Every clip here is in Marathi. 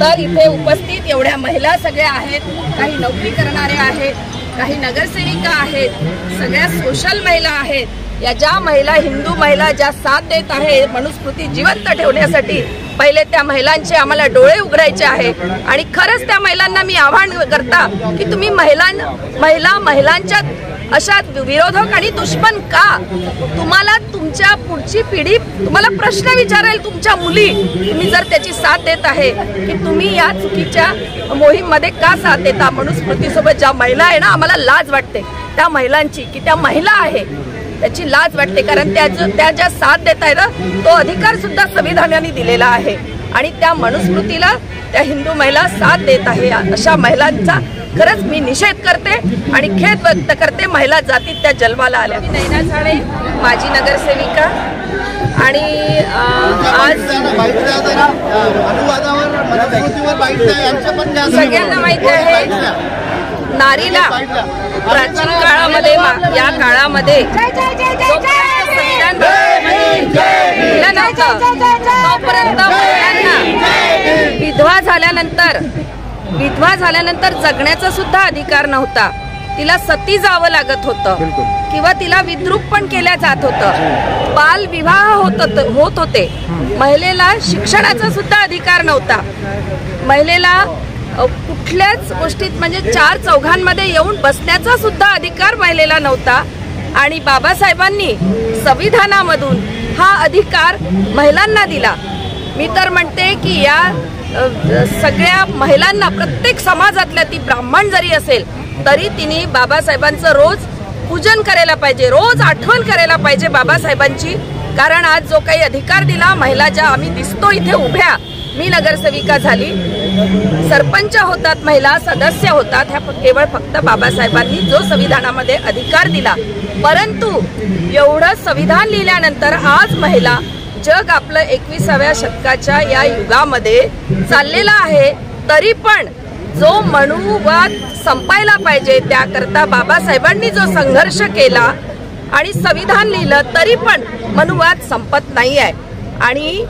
तर इथे उपस्थित एवढ्या महिला सगळ्या आहेत, काही नोकरी करणाऱ्या आहेत, काही नगरसेविका आहेत, सगळ्या सोशल महिला आहेत। या ज्या महिला, हिंदू महिला ज्या साथ देत आहे मनुस्मृती जिवंत ठेवण्यासाठी, पहिले त्या महिलांचे आम्हाला डोळे उघडायचे आहे। आणि खरंच त्या महिलांना मी आव्हान करता की तुम्ही महिलांच्या अशा विरोधक आणि दुश्मन का? तुम्हाला तुमच्या पुढची पिढी तुम्हाला प्रश्न विचारेल, तुमच्या मुली, तुम्ही जर त्याची साथ देत आहे की तुम्ही या चुकीच्या मोहीममध्ये का साथ देता? मनुस्मृतीसोबत ज्या महिला आहे ना, आम्हाला लाज वाटते त्या महिलांची की त्या महिला आहे त्याची लाज वाटते, कारण त्या ज्या साथ देत आहे ना, तो अधिकार सुद्धा संविधानाने दिलेला आहे। आणि त्या मनुस्मृतीला त्या हिंदू महिला साथ देत आहे। अशा महिलांचा खरंच मी निषेध करते आणि खेद व्यक्त करते। महिला जातीत त्या जन्माला आल्या। नैना झाडे माजी नगरसेविका आणि आज सगळ्यांना माहिती आहे, नारीला प्राचीन काळामध्ये, या काळामध्ये संविधान दिलं नव्हतं, तोपर्यंत महिलांना विधवा झाल्यानंतर जगण्याचा सुद्धा अधिकार नव्हता। तिला सती जावं लागत होतं किंवा तिला विद्रूप पण केल्या जात होतं, बाल विवाह होत होते। महिलेला शिक्षणाचा सुद्धा अधिकार नव्हता। महिलेला कुठल्याच गोष्टीत म्हणजे चार चौघांमध्ये येऊन बसण्याचा सुद्धा अधिकार महिलेला नव्हता। आणि बाबासाहेबांनी संविधानामधून हा अधिकार महिलांना दिला। मी तर म्हणते की या सगळ्या महिलांना, प्रत्येक समाजातल्या, ती ब्राह्मण जरी असेल तरी तिने बाबासाहेबांचं रोज पूजन करायला पाहिजे, रोज आठवण करायला पाहिजे बाबासाहेबांची। कारण आज जो काही अधिकार दिला महिला, ज्या आम्ही दिसतो इथे उभ्या, मी नगरसेविका झाली, सरपंच होतात, महिला सदस्य होतात, ह्या केवळ फक्त बाबासाहेबांनी जो संविधानामध्ये अधिकार दिला। परंतु एवढं संविधान लिहिल्यानंतर आज महिला, जग आपलं 21व्या शतकाच्या या युगामध्ये चाललेला आहे, तरी पण जो मनुवाद संपायला पाहिजे त्याकरता बाबासाहेबांनी जो संघर्ष केला आणि संविधान लिहिलं, तरी पण मनुवाद संपत नाही आहे। आणि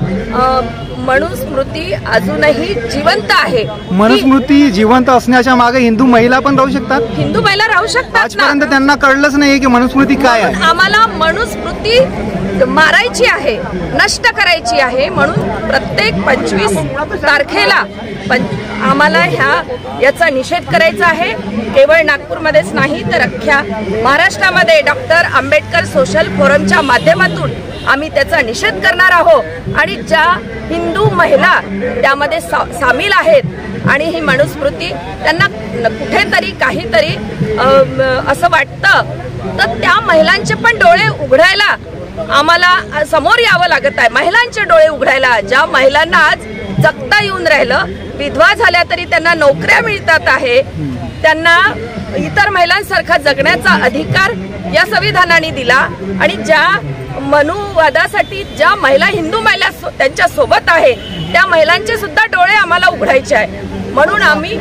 मनुस्मृती अजूनही जिवंत आहे। मनुस्मृती जिवंत असण्याच्या मागे हिंदू महिला पण राहू शकतात, हिंदू महिला राहू शकतात। आजपर्यंत त्यांना कळलंच नाही की मनुस्मृती काय आहे। आम्हाला मनुस्मृती मारायची आहे, नष्ट करायची आहे, म्हणून प्रत्येक 25 तारखेला आम्हाला याचा निषेध करायचा आहे। केवळ नागपूरमध्येच नाही तर अख्ख्या महाराष्ट्रामध्ये डॉक्टर आंबेडकर सोशल फोरमच्या माध्यमातून आम्ही त्याचा निषेध करणार आहोत। आणि ज्या हिंदू महिला त्यामध्ये सामील आहेत आणि ही मनुस्मृती त्यांना कुठेतरी काहीतरी असं वाटतं, तर त्या महिलांचे पण डोळे उघडायला आम्हाला समोर यावं लागत आहे। महिलांचे डोळे उघडायला, ज्या महिलांना आज जगता येऊन राहिलं, विधवा झाल्या तरी त्यांना नोकऱ्या मिळतात आहे, त्यांना इतर महिलांसारखा जगण्याचा अधिकार या संविधानाने दिला। आणि ज्या मनुवादासाठी ज्या महिला, हिंदू महिला त्यांच्या सोबत आहे, त्या महिलांचे सुद्धा डोळे आम्हाला उघडायचे आहे। म्हणून आम्ही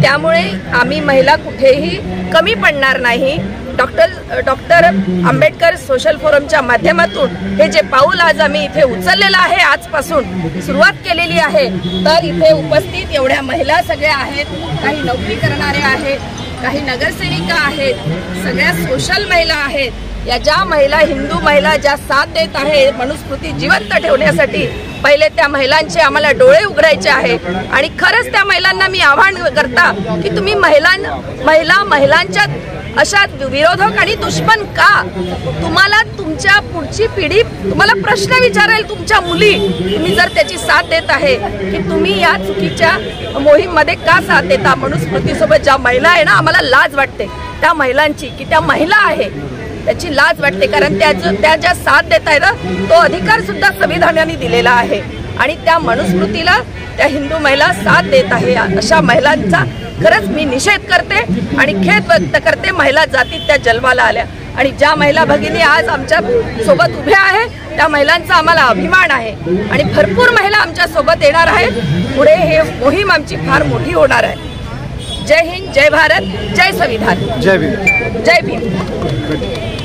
त्यामुळे आम्ही महिला कुठेही कमी पडणार नाही। डॉक्टर आंबेडकर सोशल फोरमच्या माध्यमातून हे जे पाऊल आज आम्ही इथे उचललेलं आहे, आजपासून सुरुवात केलेली आहे, तर इथे उपस्थित एवढ्या महिला सगळ्या आहेत, काही नोकरी करणाऱ्या आहेत, काही नगरसेविका आहेत, सगळ्या सोशल महिला आहेत। या ज्या महिला, हिंदू महिला ज्या साथ देत आहे मनुस्मृती जिवंत ठेवण्यासाठी, पहिले त्या महिलांचे आम्हाला डोळे उघडायचे आहे। आणि खरंच त्या महिलांना मी आव्हान करता की तुम्ही महिलांच्या अशा विरोधक आणि दुश्मन का? तुम्हाला तुमच्या पुढची पिढी तुम्हाला प्रश्न विचारेल, तुमच्या मुली, तुम्ही जर त्याची साथ देत आहे की तुम्ही या चुकीच्या मोहीममध्ये का साथ देता? मनुस्मृतीसोबत ज्या महिला आहे ना, आम्हाला लाज वाटते त्या महिलांची की त्या महिला आहे त्याची लाज वाटते, कारण त्या ज्या साथ देत आहे ना, तो अधिकार सुद्धा संविधानाने दिलेला आहे। आणि त्या मनुस्मृतीला त्या हिंदू महिला साथ देत आहे। अशा महिलांचा खरंच मी निषेध करते आणि खेद व्यक्त करते। महिला जातीत त्या जन्माला आल्या आणि ज्या महिला भगिनी आज आमच्या सोबत उभ्या आहेत त्या महिलांचा आम्हाला अभिमान आहे आणि भरपूर महिला आमच्या सोबत येणार आहेत। पुढे हे मोहीम आमची फार मोठी होणार आहे। जय हिंद, जय भारत, जय संविधान, जय भीम, जय भीम।